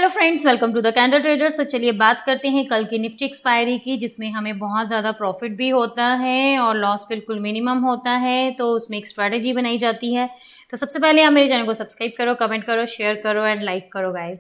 Hello friends, welcome to the candle traders. तो चलिए बात करते हैं कल की निफ्टी एक्सपायरी की, जिसमें हमें बहुत ज़्यादा प्रॉफिट भी होता है और लॉस बिल्कुल मिनिमम होता है। तो उसमें एक स्ट्रैटेजी बनाई जाती है। तो सबसे पहले आप मेरे चैनल को सब्सक्राइब करो, कमेंट करो, शेयर करो एंड लाइक करो गाइज।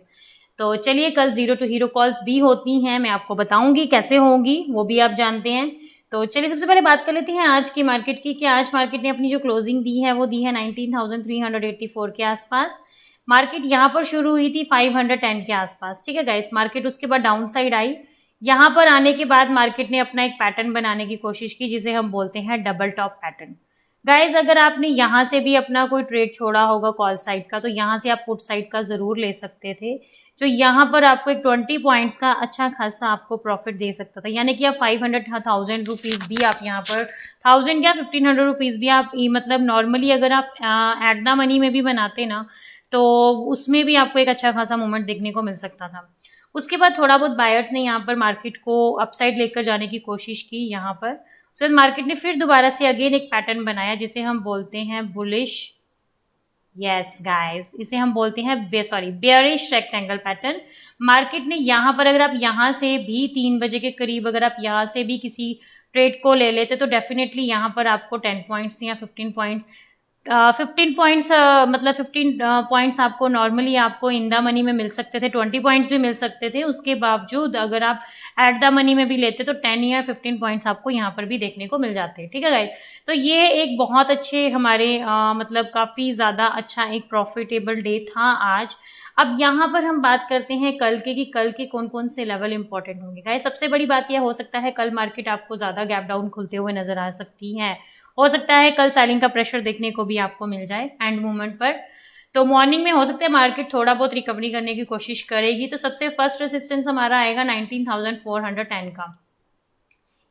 तो चलिए, कल जीरो टू हीरो कॉल्स भी होती हैं, मैं आपको बताऊंगी कैसे होंगी, वो भी आप जानते हैं। तो चलिए सबसे पहले बात कर लेते हैं आज की मार्केट की कि आज मार्केट ने अपनी जो क्लोजिंग दी है वो दी है 19,384 के आसपास। मार्केट यहाँ पर शुरू हुई थी 510 के आसपास। ठीक है गाइस, मार्केट उसके बाद डाउन साइड आई। यहाँ पर आने के बाद मार्केट ने अपना एक पैटर्न बनाने की कोशिश की, जिसे हम बोलते हैं डबल टॉप पैटर्न। गाइस, अगर आपने यहाँ से भी अपना कोई ट्रेड छोड़ा होगा कॉल साइड का, तो यहाँ से आप पुट साइड का जरूर ले सकते थे, जो यहाँ पर आपको एक 20 पॉइंट्स का अच्छा खासा आपको प्रॉफिट दे सकता था। यानी कि आप 500,000 रुपीज भी आप यहाँ पर 1000 या 1500 रुपीज भी आप मतलब नॉर्मली अगर आप एट द मनी में भी बनाते ना, तो उसमें भी आपको एक अच्छा खासा मूवमेंट देखने को मिल सकता था। उसके बाद थोड़ा बहुत बायर्स ने यहाँ पर मार्केट को अपसाइड लेकर जाने की कोशिश की यहाँ पर। उसके बाद मार्केट ने फिर दोबारा से अगेन एक पैटर्न बनाया, जिसे हम बोलते हैं बुलिश, यस गाइस, इसे हम बोलते हैं बेयरिश रेक्टेंगल पैटर्न। मार्केट ने यहाँ पर अगर आप यहाँ से भी 3 बजे के करीब अगर आप यहाँ से भी किसी ट्रेड को ले लेते, तो डेफिनेटली यहाँ पर आपको 10 पॉइंट्स या 15 पॉइंट्स 15 पॉइंट्स मतलब 15 पॉइंट्स आपको नॉर्मली आपको इन द मनी में मिल सकते थे, 20 पॉइंट्स भी मिल सकते थे। उसके बावजूद अगर आप एट द मनी में भी लेते तो 10 या 15 पॉइंट्स आपको यहाँ पर भी देखने को मिल जाते। ठीक है गाइस, तो ये एक बहुत अच्छे हमारे मतलब काफ़ी ज़्यादा अच्छा एक प्रॉफिटेबल डे था आज। अब यहाँ पर हम बात करते हैं कल के कि कल के कौन कौन से लेवल इंपॉर्टेंट होंगे। गाइस, सबसे बड़ी बात यह हो सकता है कल मार्केट आपको ज़्यादा गैप डाउन खुलते हुए नजर आ सकती है। हो सकता है कल सेलिंग का प्रेशर देखने को भी आपको मिल जाए एंड मूवमेंट पर। तो मॉर्निंग में हो सकता है मार्केट थोड़ा बहुत रिकवरी करने की कोशिश करेगी। तो सबसे फर्स्ट रेसिस्टेंस हमारा आएगा 19,410 का,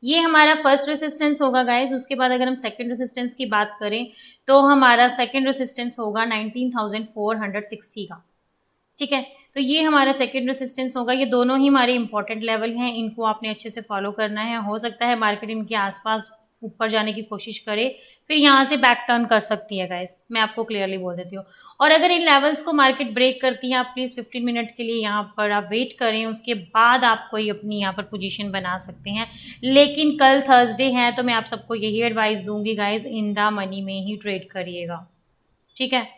ये हमारा फर्स्ट रेसिस्टेंस होगा गाइस। उसके बाद अगर हम सेकंड रेसिस्टेंस की बात करें, तो हमारा सेकंड रेसिस्टेंस होगा 19,460 का। ठीक है, तो ये हमारा सेकंड रेसिस्टेंस होगा। ये दोनों ही हमारे इंपॉर्टेंट लेवल हैं, इनको आपने अच्छे से फॉलो करना है। हो सकता है मार्केट इनके आसपास ऊपर जाने की कोशिश करे, फिर यहाँ से बैक टर्न कर सकती है गाइस, मैं आपको क्लियरली बोल देती हूँ। और अगर इन लेवल्स को मार्केट ब्रेक करती है, आप प्लीज़ 15 मिनट के लिए यहाँ पर आप वेट करें, उसके बाद आप कोई अपनी यहाँ पर पोजीशन बना सकते हैं। लेकिन कल थर्सडे है, तो मैं आप सबको यही एडवाइस दूंगी गाइस, इन द मनी में ही ट्रेड करिएगा। ठीक है,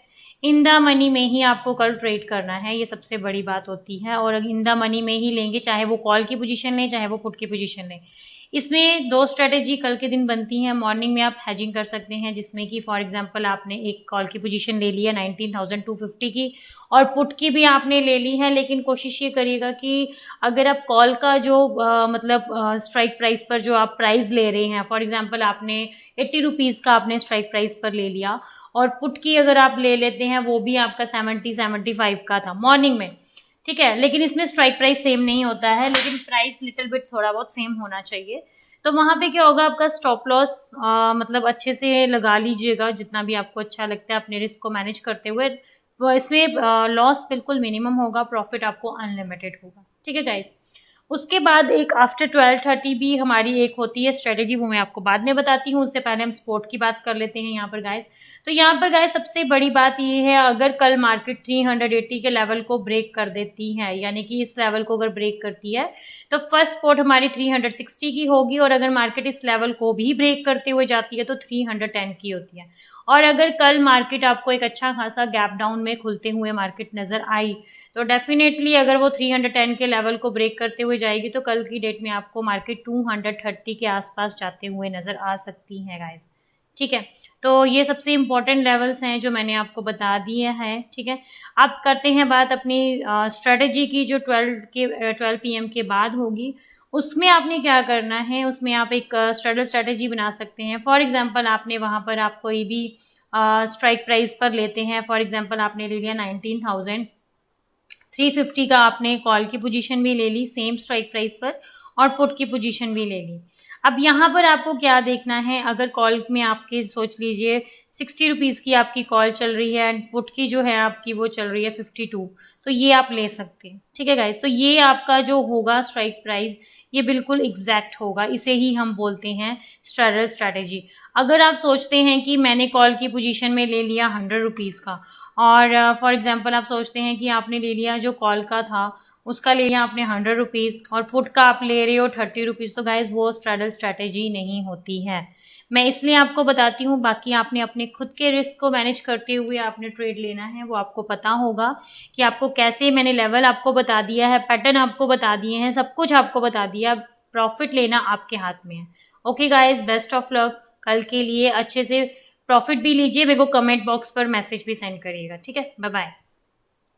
इन द मनी में ही आपको कल ट्रेड करना है, ये सबसे बड़ी बात होती है। और इन द मनी में ही लेंगे, चाहे वो कॉल की पोजीशन लें चाहे वो पुट की पोजीशन लें। इसमें दो स्ट्रेटेजी कल के दिन बनती हैं। मॉर्निंग में आप हैजिंग कर सकते हैं, जिसमें कि फॉर एग्जांपल आपने एक कॉल की पोजीशन ले ली है 19,250 की, और पुट की भी आपने ले ली है। लेकिन कोशिश ये करिएगा कि अगर आप कॉल का जो मतलब स्ट्राइक प्राइस पर जो आप प्राइस ले रहे हैं, फॉर एग्जाम्पल आपने 80 रुपीज़ का आपने स्ट्राइक प्राइस पर ले लिया, और पुट की अगर आप ले लेते हैं वो भी आपका 70-75 का था मॉर्निंग में। ठीक है, लेकिन इसमें स्ट्राइक प्राइस सेम नहीं होता है, लेकिन प्राइस लिटिल बिट थोड़ा बहुत सेम होना चाहिए। तो वहाँ पे क्या होगा, आपका स्टॉप लॉस मतलब अच्छे से लगा लीजिएगा, जितना भी आपको अच्छा लगता है अपने रिस्क को मैनेज करते हुए। वो इसमें लॉस बिल्कुल मिनिमम होगा, प्रॉफिट आपको अनलिमिटेड होगा। ठीक है गाइस, उसके बाद एक आफ्टर 12:30 भी हमारी एक होती है स्ट्रेटेजी, वो मैं आपको बाद में बताती हूँ। उससे पहले हम स्पोर्ट की बात कर लेते हैं यहाँ पर गाइस। तो यहाँ पर गाइस सबसे बड़ी बात ये है, अगर कल मार्केट 380 के लेवल को ब्रेक कर देती है, यानी कि इस लेवल को अगर ब्रेक करती है, तो फर्स्ट स्पोर्ट हमारी 360 की होगी। और अगर मार्केट इस लेवल को भी ब्रेक करते हुए जाती है तो 310 की होती है। और अगर कल मार्केट आपको एक अच्छा खासा गैप डाउन में खुलते हुए मार्केट नजर आई, तो डेफिनेटली अगर वो 310 के लेवल को ब्रेक करते हुए जाएगी, तो कल की डेट में आपको मार्केट 230 के आसपास जाते हुए नजर आ सकती है गाइस। ठीक है, तो ये सबसे इंपॉर्टेंट लेवल्स हैं जो मैंने आपको बता दिए हैं। ठीक है, अब करते हैं बात अपनी स्ट्रेटेजी की, जो 12 PM के बाद होगी। उसमें आपने क्या करना है, उसमें आप एक स्ट्रेडल स्ट्रेटेजी बना सकते हैं। फॉर एग्जांपल आपने वहाँ पर आप कोई भी स्ट्राइक प्राइस पर लेते हैं, फॉर एग्जांपल आपने ले लिया 19,350 का, आपने कॉल की पोजीशन भी ले ली सेम स्ट्राइक प्राइस पर, और पुट की पोजीशन भी ले ली। अब यहाँ पर आपको क्या देखना है, अगर कॉल में आपके सोच लीजिए 60 रुपीज़ की आपकी कॉल चल रही है एंड पुट की जो है आपकी वो चल रही है 52, तो ये आप ले सकते हैं। ठीक है गाइस, तो ये आपका जो होगा स्ट्राइक प्राइस, ये बिल्कुल एग्जैक्ट होगा, इसे ही हम बोलते हैं स्ट्रेडल स्ट्रैटेजी। अगर आप सोचते हैं कि मैंने कॉल की पोजीशन में ले लिया 100 रुपीज़ का, और फॉर एग्जांपल आप सोचते हैं कि आपने ले लिया जो कॉल का था उसका ले लिया आपने 100 रुपीज़ और पुट का आप ले रहे हो 30 रुपीज़, तो गाइज वो स्ट्रैडल स्ट्रैटेजी नहीं होती है। मैं इसलिए आपको बताती हूँ, बाकी आपने अपने खुद के रिस्क को मैनेज करते हुए आपने ट्रेड लेना है, वो आपको पता होगा कि आपको कैसे, मैंने लेवल आपको बता दिया है, पैटर्न आपको बता दिए हैं, सब कुछ आपको बता दिया, प्रॉफिट लेना आपके हाथ में है। Okay guys, best of luck. कल के लिए अच्छे से प्रॉफिट भी लीजिए, मेरे को कमेंट बॉक्स पर मैसेज भी सेंड करिएगा, ठीक है। Bye bye.